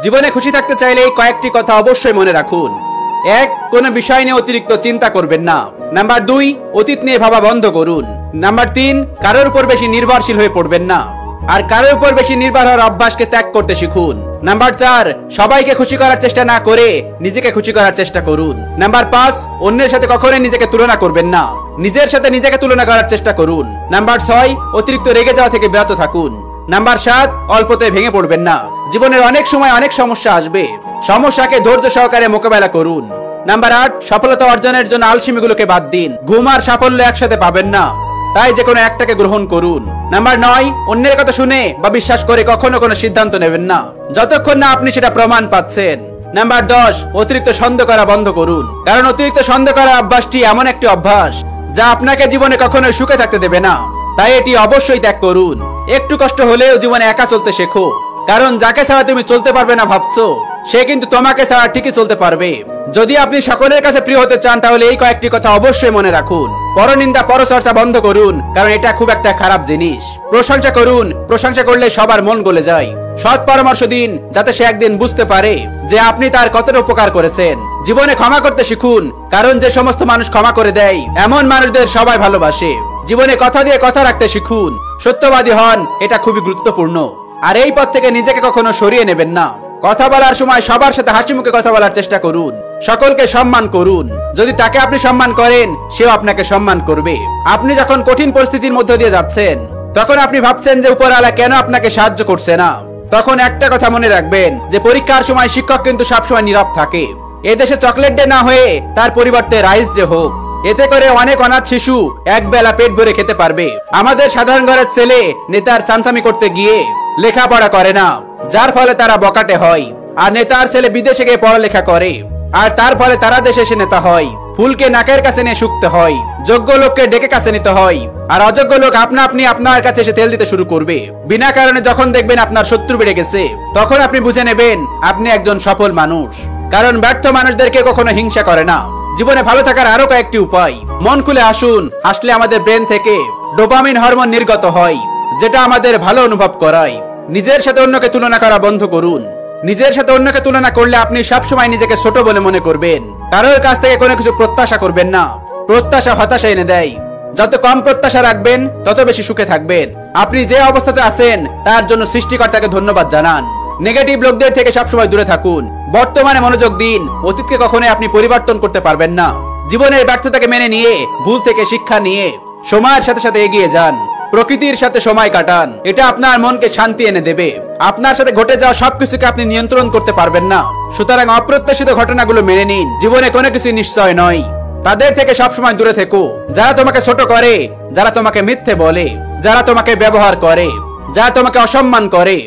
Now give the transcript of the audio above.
জীবনে খুশি থাকতে চাইলে এই কয়েকটি কথা অবশ্যই মনে রাখুন। 1. কোনো বিষয় নিয়ে অতিরিক্ত চিন্তা করবেন না। নাম্বার 2. অতীত নিয়ে ভাবা বন্ধ করুন। নাম্বার 3. কারোর উপর বেশি নির্ভরশীল হয়ে পড়বেন না, আর কারোর উপর বেশি নির্ভর হওয়ার অভ্যাসকে ত্যাগ করতে শিখুন। নাম্বার 4. সবাইকে খুশি করার চেষ্টা না করে নিজেকে খুশি করার চেষ্টা করুন। নাম্বার 5. অন্যের সাথে কখনোই নিজেকে তুলনা করবেন না, নিজের সাথে নিজেকে তুলনা করার চেষ্টা করুন। নাম্বার 6. অতিরিক্ত রেগে যাওয়া থেকে বিরত থাকুন। নাম্বার 7. অল্পতে ভেঙে পড়বেন না। জীবনের অনেক সময় অনেক সমস্যা আসবে, সমস্যাকে ধৈর্য সহকারে মোকাবেলা করুন। নাম্বার 8. সফলতা অর্জনের জন্য আলসেমিগুলোকে বাদ দিন। ঘুম আর সাফল্য একসাথে পাবেন না, তাই যে কোনো একটাকে গ্রহণ করুন। নাম্বার 9. অন্যের কথা শুনে বা বিশ্বাস করে কখনো কোনো সিদ্ধান্ত নেবেন না, যতক্ষণ না আপনি সেটা প্রমাণ পাচ্ছেন। নাম্বার 10. অতিরিক্ত সন্দেহ করা বন্ধ করুন, কারণ অতিরিক্ত সন্দেহ করার অভ্যাসটি এমন একটি অভ্যাস যা আপনাকে জীবনে কখনো সুখে থাকতে দেবে না, তাই এটি অবশ্যই ত্যাগ করুন। একটু কষ্ট হলেও জীবনে একা চলতে শেখো, কারণ যাকে ছাড়া তুমি চলতে পারবে না ভাবছো, সে কিন্তু তোমাকে ছাড়া ঠিকই চলতে পারবে। যদি আপনি সকলের কাছে প্রিয় হতে চান তাহলে এই কয়েকটি কথা অবশ্যই মনে রাখুন। পরনিন্দা পরচর্চা বন্ধ করুন, কারণ এটা খুব একটা খারাপ জিনিস। প্রশংসা করুন, প্রশংসা করলে সবার মন গলে যায়। সৎ পরামর্শ দিন, যাতে সে একদিন বুঝতে পারে যে আপনি তার কতটা উপকার করেছেন। জীবনে ক্ষমা করতে শিখুন, কারণ যে সমস্ত মানুষ ক্ষমা করে দেয় এমন মানুষদের সবাই ভালোবাসে। জীবনে কথা দিয়ে কথা রাখতে শিখুন, সত্যবাদী হন, এটা খুবই গুরুত্বপূর্ণ। আর এই পথ থেকে নিজেকে কখনো সরিয়ে নেবেন না। কথা বলার সময় সবার সাথে হাসি মুখে কথা বলার চেষ্টা করুন, সকলকে সম্মান করুন। যদি তাকে আপনি সম্মান করেন, সেও আপনাকে সম্মান করবে। আপনি যখন কঠিন পরিস্থিতির মধ্য দিয়ে যাচ্ছেন, তখন আপনি ভাবছেন যে উপরওয়ালা কেন আপনাকে সাহায্য করছে না, তখন একটা কথা মনে রাখবেন যে পরীক্ষার সময় শিক্ষক কিন্তু সবসময় নীরব থাকে। এদেশে চকলেট ডে না হয়ে তার পরিবর্তে রাইস ডে হোক, এতে করে অনেক অনাথ শিশু এক বেলা পেট ভরে খেতে পারবে। আমাদের সাধারণ ঘরের ছেলে নেতার সামসামি করতে গিয়ে লেখাপড়া করে না, যার ফলে তারা বকাটে হয়। আর নেতার ছেলে বিদেশে গিয়ে পড়ালেখা করে, আর তার ফলে তারা দেশে এসে নেতা হয়। ফুলকে নাকের কাছে নিয়ে শুকতে হয়, যোগ্য লোককে ডেকে কাছে নিতে হয়, আর অযোগ্য লোক আপনা আপনি আপনার কাছে এসে তেল দিতে শুরু করবে। বিনা কারণে যখন দেখবেন আপনার শত্রু বেড়ে গেছে, তখন আপনি বুঝে নেবেন আপনি একজন সফল মানুষ, কারণ ব্যর্থ মানুষদেরকে কখনো হিংসা করে না। জীবনে ভালো থাকার আরো কয়েকটি উপায়। মন খুলে হাসুন, হাসলে আমাদের ব্রেন থেকে ডোপামিন হরমোন নির্গত হয়, যেটা আমাদের ভালো অনুভব করায়। নিজের সাথে অন্যকে তুলনা করা বন্ধ করুন। নিজের সাথে অন্যকে তুলনা করলে আপনি সবসময় নিজেকে ছোট বলে মনে করবেন। কারোর কাছ থেকে কোনো কিছু প্রত্যাশা করবেন না, প্রত্যাশা হতাশা এনে দেয়। যত কম প্রত্যাশা রাখবেন, তত বেশি সুখে থাকবেন। আপনি যে অবস্থাতে আছেন তার জন্য সৃষ্টিকর্তাকে ধন্যবাদ জানান। নেগেটিভ লোকদের থেকে সবসময় দূরে থাকুন। বর্তমানে মনোযোগ দিন, অতীতকে কখনোই আপনি পরিবর্তন করতে পারবেন না। জীবনের ব্যর্থতাকে মেনে নিয়ে, ভুল থেকে শিক্ষা নিয়ে সময়ের সাথে সাথে এগিয়ে যান। প্রকৃতির সাথে সময় কাটান, এটা আপনার মনকে শান্তি এনে দেবে। আপনার সাথে ঘটে যাওয়া সবকিছুকে আপনি নিয়ন্ত্রণ করতে পারবেন না, সুতরাং অপ্রত্যাশিত ঘটনাগুলো মেনে নিন। জীবনে কোনো কিছু নিশ্চয় নয়, তাদের থেকে সবসময় দূরে থেকো যারা তোমাকে ছোট করে, যারা তোমাকে মিথ্যে বলে, যারা তোমাকে ব্যবহার করে, যারা তোমাকে অসম্মান করে।